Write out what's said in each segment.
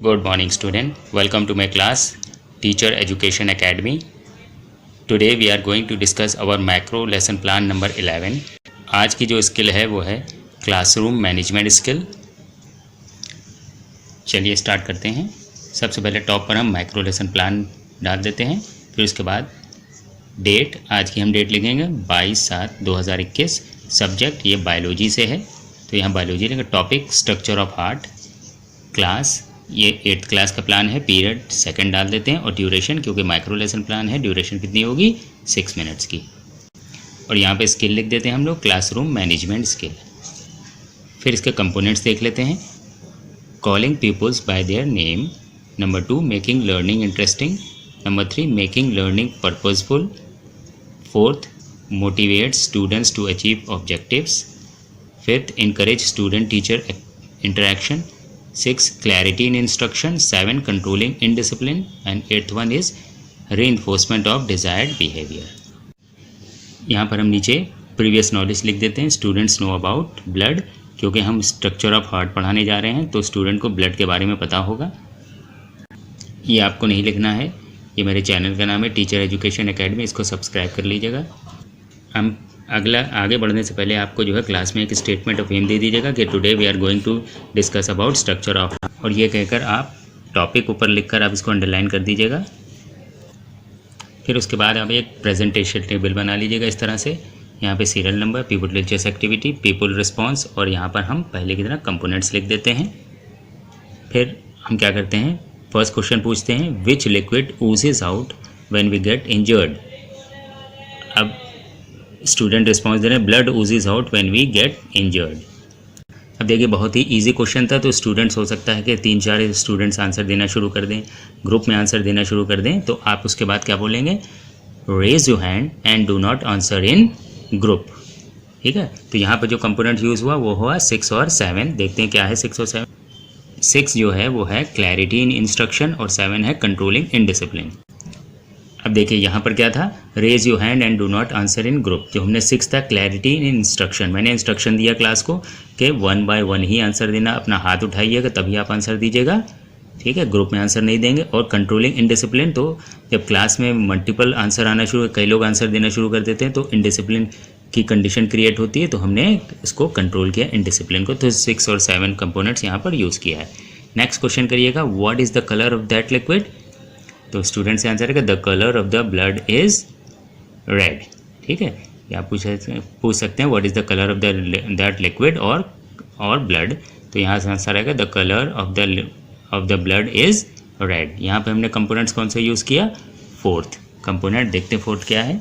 Good morning student, welcome to my class Teacher Education Academy. Today we are going to discuss our macro lesson plan number 11. आज की जो skill है वो है classroom management skill. चलिए start करते हैं। सबसे पहले टॉप पर हम मैक्रो लेसन प्लान डाल देते हैं, फिर उसके बाद डेट, आज की हम डेट लिखेंगे 22/7/2021। सब्जेक्ट ये बायोलॉजी से है तो यहाँ बायोलॉजी लिखेंगे। Topic structure of heart. Class ये 8th क्लास का प्लान है। पीरियड सेकंड डाल देते हैं और ड्यूरेशन, क्योंकि माइक्रो लेसन प्लान है, ड्यूरेशन कितनी होगी 6 मिनट्स की। और यहाँ पे स्किल लिख देते हैं हम लोग क्लासरूम मैनेजमेंट स्किल। फिर इसके कंपोनेंट्स देख लेते हैं। Calling peoples by their name. Number 2 making learning interesting. Number 3 making learning purposeful. 4th motivate students to achieve objectives. 5th encourage student teacher interaction। 6 clarity in instruction। 7 controlling indiscipline and 8th one is reinforcement of desired behavior। यहाँ पर हम नीचे previous knowledge लिख देते हैं। Students know about blood, क्योंकि हम structure of heart पढ़ाने जा रहे हैं तो स्टूडेंट को ब्लड के बारे में पता होगा। ये आपको नहीं लिखना है, ये मेरे चैनल का नाम है टीचर एजुकेशन एकेडमी, इसको सब्सक्राइब कर लीजिएगा। हम आगे बढ़ने से पहले आपको जो है क्लास में एक स्टेटमेंट ऑफ एम दे दीजिएगा कि today we are going to discuss about structure of, और ये कहकर आप टॉपिक ऊपर लिखकर आप इसको अंडरलाइन कर दीजिएगा। फिर उसके बाद आप एक प्रेजेंटेशन टेबल बना लीजिएगा इस तरह से। यहाँ पे serial number, people teachers activity, people response, और यहाँ पर हम पहले की तरह कंपोनेंट्स लिख देते हैं। फिर हम क्या करते हैं, फर्स्ट क्वेश्चन पूछते हैं, which liquid oozes out when we get injured. अब स्टूडेंट रिस्पॉन्स दे रहे हैं, blood oozes out when we get injured. अब देखिए बहुत ही इजी क्वेश्चन था, तो स्टूडेंट्स हो सकता है कि 3-4 स्टूडेंट्स आंसर देना शुरू कर दें, ग्रुप में आंसर देना शुरू कर दें। तो आप उसके बाद क्या बोलेंगे, raise your hand and do not answer in group. ठीक है, तो यहाँ पर जो कंपोनेंट यूज़ हुआ वो हुआ 6 और 7। देखते हैं क्या है 6 और 7। 6 जो है वो है क्लैरिटी इन इंस्ट्रक्शन और 7 है कंट्रोलिंग इनडिसिप्लिन। अब देखिए यहाँ पर क्या था, raise your hand and do not answer in group. जो हमने 6 था क्लैरिटी इन इंस्ट्रक्शन, मैंने इंस्ट्रक्शन दिया क्लास को कि 1 by 1 ही आंसर देना, अपना हाथ उठाइएगा तभी आप आंसर दीजिएगा। ठीक है, ग्रुप में आंसर नहीं देंगे। और कंट्रोलिंग इनडिसिप्लिन, तो जब क्लास में मल्टीपल आंसर आना शुरू, कई लोग आंसर देना शुरू कर देते हैं तो इनडिसिप्लिन की कंडीशन क्रिएट होती है, तो हमने इसको कंट्रोल किया इनडिसिप्लिन को। तो 6 और 7 कंपोनेंट्स यहाँ पर यूज़ किया है। नेक्स्ट क्वेश्चन करिएगा, what is the colour of that liquid. तो स्टूडेंट से आंसर है the colour of the blood is red. ठीक है, या पूछ सकते हैं what is the colour of that liquid और ब्लड। तो यहाँ से आंसर आएगा the colour of the blood is red. यहाँ पे हमने कंपोनेंट्स कौन सा यूज़ किया, 4th कंपोनेंट। देखते हैं 4th क्या है।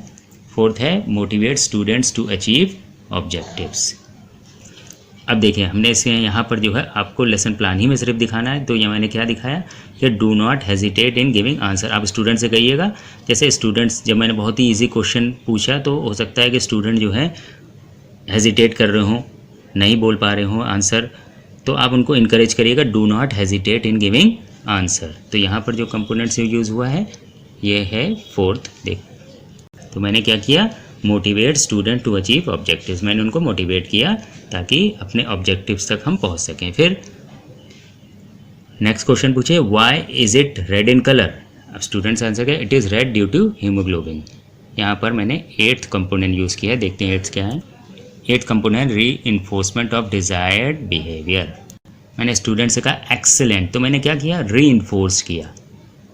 4th है motivate students to achieve objectives. अब देखिए हमने इसे यहाँ पर जो है आपको लेसन प्लान ही में सिर्फ दिखाना है, तो ये मैंने क्या दिखाया कि do not hesitate in giving answer. आप स्टूडेंट से कहिएगा, जैसे स्टूडेंट्स जब मैंने बहुत ही इजी क्वेश्चन पूछा तो हो सकता है कि स्टूडेंट जो है हेजिटेट कर रहे हों, नहीं बोल पा रहे हों आंसर, तो आप उनको इनकरेज करिएगा, do not hesitate in giving answer. तो यहाँ पर जो कंपोनेंट्स यूज़ हुआ है ये है 4th। देख, तो मैंने क्या किया, motivate student to achieve objectives, मैंने उनको मोटिवेट किया ताकि अपने ऑब्जेक्टिव्स तक हम पहुंच सकें। फिर नेक्स्ट क्वेश्चन पूछे, why is it red in colour. अब स्टूडेंट्स आंसर किया, it is red due to haemoglobin. यहाँ पर मैंने 8th कंपोनेंट यूज़ किया है। देखते हैं 8th क्या है। 8th कंपोनेंट री इन्फोर्समेंट ऑफ डिजायर्ड बिहेवियर। मैंने स्टूडेंट से कहा एक्सेलेंट, तो मैंने क्या किया, री इन्फोर्स किया,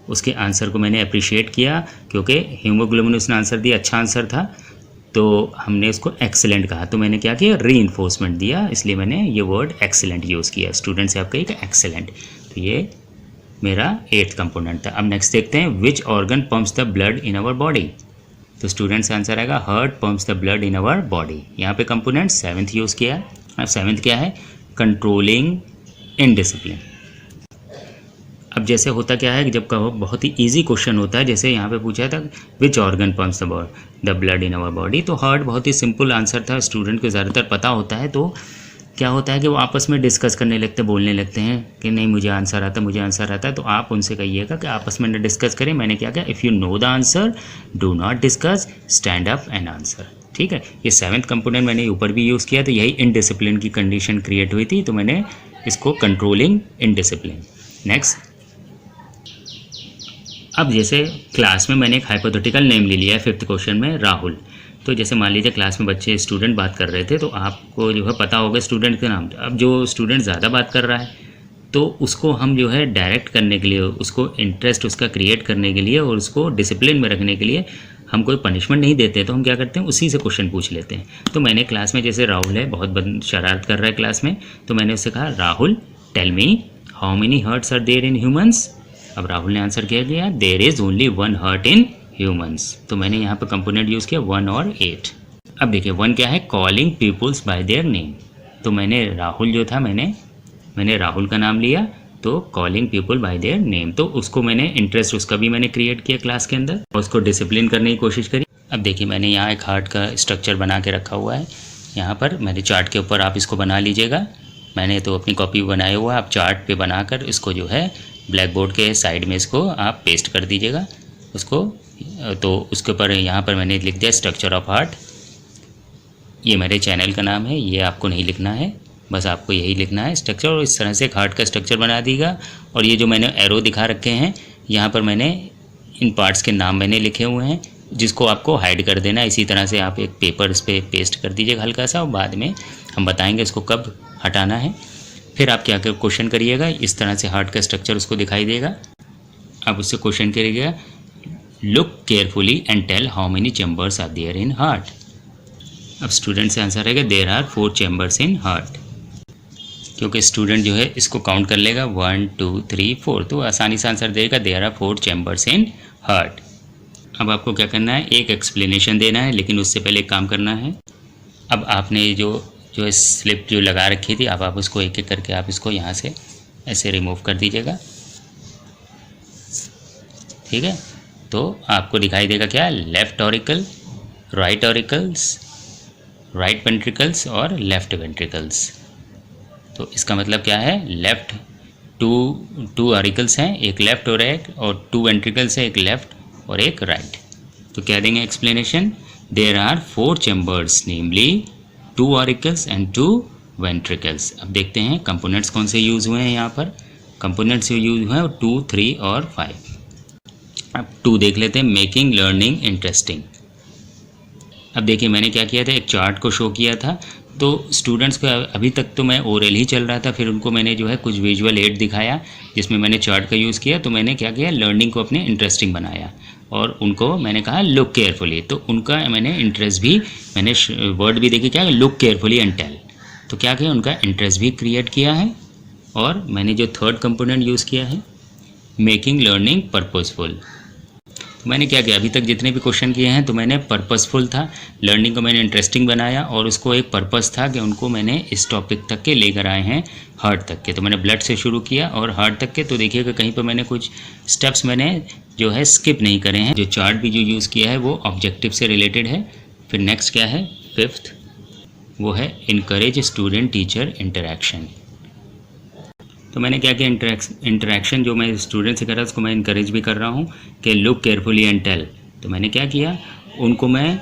उसके आंसर को मैंने अप्रिशिएट किया, क्योंकि हीमोग्लोबिन उसने आंसर दिया, अच्छा आंसर था, तो हमने उसको एक्सेलेंट कहा, तो मैंने क्या किया, री इन्फोर्समेंट दिया, इसलिए मैंने ये वर्ड एक्सेलेंट यूज़ किया। स्टूडेंट से आप कहिए एक्सेलेंट। तो ये मेरा 8th कंपोनेंट था। अब नेक्स्ट देखते हैं, which organ pumps the blood in our body. तो स्टूडेंट से आंसर आएगा, heart pumps the blood in our body. यहाँ पे कंपोनेंट 7th यूज़ किया। अब 7th क्या है, कंट्रोलिंग इनडिसिप्लिन। अब जैसे होता क्या है कि जब कहो बहुत ही इजी क्वेश्चन होता है, जैसे यहाँ पे पूछा था which organ pumps the blood in our body, तो हार्ट बहुत ही सिंपल आंसर था, स्टूडेंट को ज़्यादातर पता होता है। तो क्या होता है कि वो आपस में डिस्कस करने लगते, बोलने लगते हैं कि नहीं मुझे आंसर आता, मुझे आंसर आता है। तो आप उनसे कहिएगा कि आपस में न डिस्कस करें। मैंने क्या किया, if you know the answer do not discuss, stand up and answer. ठीक है, ये 7th कंपोनेंट मैंने ऊपर भी यूज़ किया, तो यही इनडिसिप्लिन की कंडीशन क्रिएट हुई थी, तो मैंने इसको कंट्रोलिंग इनडिसिप्लिन। नेक्स्ट अब जैसे क्लास में मैंने एक हाइपोथेटिकल नेम ले लिया है 5th क्वेश्चन में राहुल। तो जैसे मान लीजिए क्लास में बच्चे स्टूडेंट बात कर रहे थे, तो आपको जो है पता होगा स्टूडेंट के नाम। अब जो स्टूडेंट ज़्यादा बात कर रहा है तो उसको हम जो है डायरेक्ट करने के लिए, उसको इंटरेस्ट उसका क्रिएट करने के लिए और उसको डिसिप्लिन में रखने के लिए हम कोई पनिशमेंट नहीं देते, तो हम क्या करते हैं, उसी से क्वेश्चन पूछ लेते हैं। तो मैंने क्लास में जैसे राहुल है, बहुत शरारत कर रहा है क्लास में, तो मैंने उससे कहा Rahul tell me how many hearts are there in humans. अब राहुल ने आंसर क्या दिया, there is only 1 heart in humans. तो मैंने यहाँ पर कंपोनेंट यूज़ किया 1 और 8। अब देखिए 1 क्या है, calling peoples by their name. तो मैंने राहुल जो था, मैंने राहुल का नाम लिया, तो calling people bye their name, तो उसको मैंने इंटरेस्ट उसका भी मैंने क्रिएट किया क्लास के अंदर और उसको डिसिप्लिन करने की कोशिश करी। अब देखिए मैंने यहाँ एक हार्ट का स्ट्रक्चर बना के रखा हुआ है, यहाँ पर मेरे चार्ट के ऊपर आप इसको बना लीजिएगा। मैंने तो अपनी कॉपी बनाया हुआ है, आप चार्ट पे बनाकर इसको जो है ब्लैक बोर्ड के साइड में इसको आप पेस्ट कर दीजिएगा उसको। तो उसके ऊपर यहाँ पर मैंने लिख दिया स्ट्रक्चर ऑफ हार्ट। ये मेरे चैनल का नाम है, ये आपको नहीं लिखना है, बस आपको यही लिखना है स्ट्रक्चर। और इस तरह से एक हार्ट का स्ट्रक्चर बना दीजिएगा। और ये जो मैंने एरो दिखा रखे हैं, यहाँ पर मैंने इन पार्ट्स के नाम मैंने लिखे हुए हैं, जिसको आपको हाइड कर देना। इसी तरह से आप एक पेपर इस पर पेस्ट कर दीजिएगा हल्का सा, और बाद में हम बताएंगे इसको कब हटाना है। फिर आप क्या क्वेश्चन करिएगा, इस तरह से हार्ट का स्ट्रक्चर उसको दिखाई देगा। आप उससे क्वेश्चन करिएगा, look carefully and tell how many chambers are there in heart. अब स्टूडेंट से आंसर रहेगा there are 4 chambers in heart, क्योंकि स्टूडेंट जो है इसको काउंट कर लेगा 1 2 3 4, तो आसानी से आंसर देगा there are 4 chambers in heart. अब आपको क्या करना है, एक एक्सप्लेनेशन देना है, लेकिन उससे पहले एक काम करना है। अब आपने जो स्लिप जो लगा रखी थी, अब आप उसको एक एक करके आप इसको यहाँ से ऐसे रिमूव कर दीजिएगा, ठीक है। तो आपको दिखाई देगा क्या, left auricle, right auricles, right ventricles और लेफ्ट वेंट्रिकल्स। तो इसका मतलब क्या है, लेफ्ट टू ऑरिकल्स हैं, एक लेफ्ट और एक, और 2 वेंट्रिकल्स है, एक लेफ्ट और एक राइट। तो क्या देंगे explanation, there are 4 chambers namely 2 auricles and 2 ventricles. अब देखते हैं कंपोनेंट्स कौन से यूज़ हुए हैं। यहाँ पर कंपोनेंट्स यूज़ हुए हैं 2 3 और 5। अब 2 देख लेते हैं, मेकिंग लर्निंग इंटरेस्टिंग। अब देखिए मैंने क्या किया था, एक चार्ट को शो किया था। तो स्टूडेंट्स को अभी तक तो मैं ओरल ही चल रहा था, फिर उनको मैंने जो है कुछ विजुअल एड दिखाया जिसमें मैंने चार्ट का यूज़ किया। तो मैंने क्या किया, लर्निंग को अपने इंटरेस्टिंग बनाया और उनको मैंने कहा लुक केयरफुली। तो उनका मैंने इंटरेस्ट भी, मैंने वर्ड भी देखी क्या, लुक केयरफुली एंड टेल। तो क्या किया, उनका इंटरेस्ट भी क्रिएट किया है। और मैंने जो 3rd कंपोनेंट यूज़ किया है, मेकिंग लर्निंग पर्पसफुल। मैंने क्या किया, अभी तक जितने भी क्वेश्चन किए हैं तो मैंने पर्पसफुल था, लर्निंग को मैंने इंटरेस्टिंग बनाया और उसको एक पर्पस था कि उनको मैंने इस टॉपिक तक के लेकर आए हैं, हार्ट तक के। तो मैंने ब्लड से शुरू किया और हार्ट तक के। तो देखिएगा कहीं पर मैंने कुछ स्टेप्स मैंने जो है स्किप नहीं करे हैं। जो चार्ट भी जो यूज़ किया है वो ऑब्जेक्टिव से रिलेटेड है। फिर नेक्स्ट क्या है, 5th, वो है इनकरेज स्टूडेंट टीचर इंटरेक्शन। तो मैंने क्या किया, इंटरेक्शन जो मैं स्टूडेंट से कर रहा हूँ उसको मैं इनकरेज भी कर रहा हूँ कि लुक केयरफुली एंड टेल। तो मैंने क्या किया, उनको मैं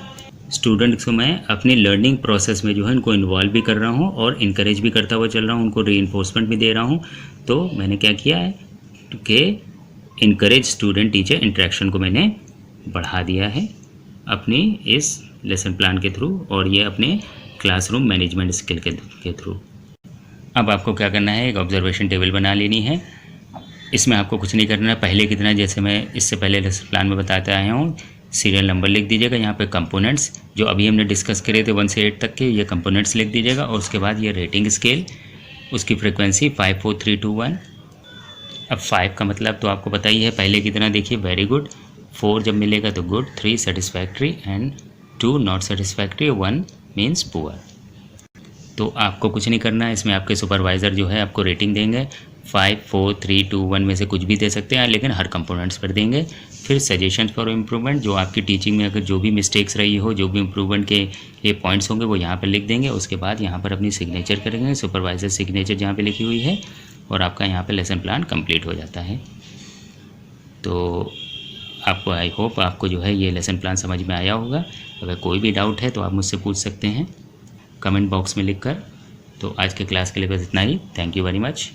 स्टूडेंट्स को मैं अपनी लर्निंग प्रोसेस में जो है उनको इन्वॉल्व भी कर रहा हूँ और इनकरेज भी करता हुआ चल रहा हूँ, उनको रीइंफोर्समेंट भी दे रहा हूँ। तो मैंने क्या किया है कि इनकरेज स्टूडेंट टीचर इंटरेक्शन को मैंने बढ़ा दिया है अपनी इस लेसन प्लान के थ्रू और ये अपने क्लासरूम मैनेजमेंट स्किल के थ्रू। अब आपको क्या करना है, एक ऑब्जर्वेशन टेबल बना लेनी है। इसमें आपको कुछ नहीं करना है, पहले की तरह जैसे मैं इससे पहले लेसन प्लान में बताता आया हूँ। सीरियल नंबर लिख दीजिएगा, यहाँ पे कंपोनेंट्स जो अभी हमने डिस्कस करे थे 1 से 8 तक के, ये कंपोनेंट्स लिख दीजिएगा। और उसके बाद ये रेटिंग स्केल, उसकी फ्रिक्वेंसी 5 4 3 2 1। अब 5 का मतलब तो आपको पता ही है, पहले की तरह देखिए, वेरी गुड। 4 जब मिलेगा तो good, 3 satisfactory and 2 not satisfactory, 1 means poor. तो आपको कुछ नहीं करना है, इसमें आपके सुपरवाइज़र जो है आपको रेटिंग देंगे 5 4 3 2 1 में से कुछ भी दे सकते हैं, लेकिन हर कंपोनेंट्स पर देंगे। फिर सजेशन फॉर इम्प्रूवमेंट, जो आपकी टीचिंग में अगर जो भी मिस्टेक्स रही हो, जो भी इम्प्रूवमेंट के लिए पॉइंट्स होंगे वो यहाँ पर लिख देंगे। उसके बाद यहाँ पर अपनी सिग्नेचर करेंगे, सुपरवाइज़र सिग्नेचर जहाँ पे लिखी हुई है, और आपका यहाँ पे लेसन प्लान कंप्लीट हो जाता है। तो आपको आई होप आपको जो है ये लेसन प्लान समझ में आया होगा। अगर कोई भी डाउट है तो आप मुझसे पूछ सकते हैं कमेंट बॉक्स में लिखकर। तो आज के क्लास के लिए बस इतना ही। Thank you very much.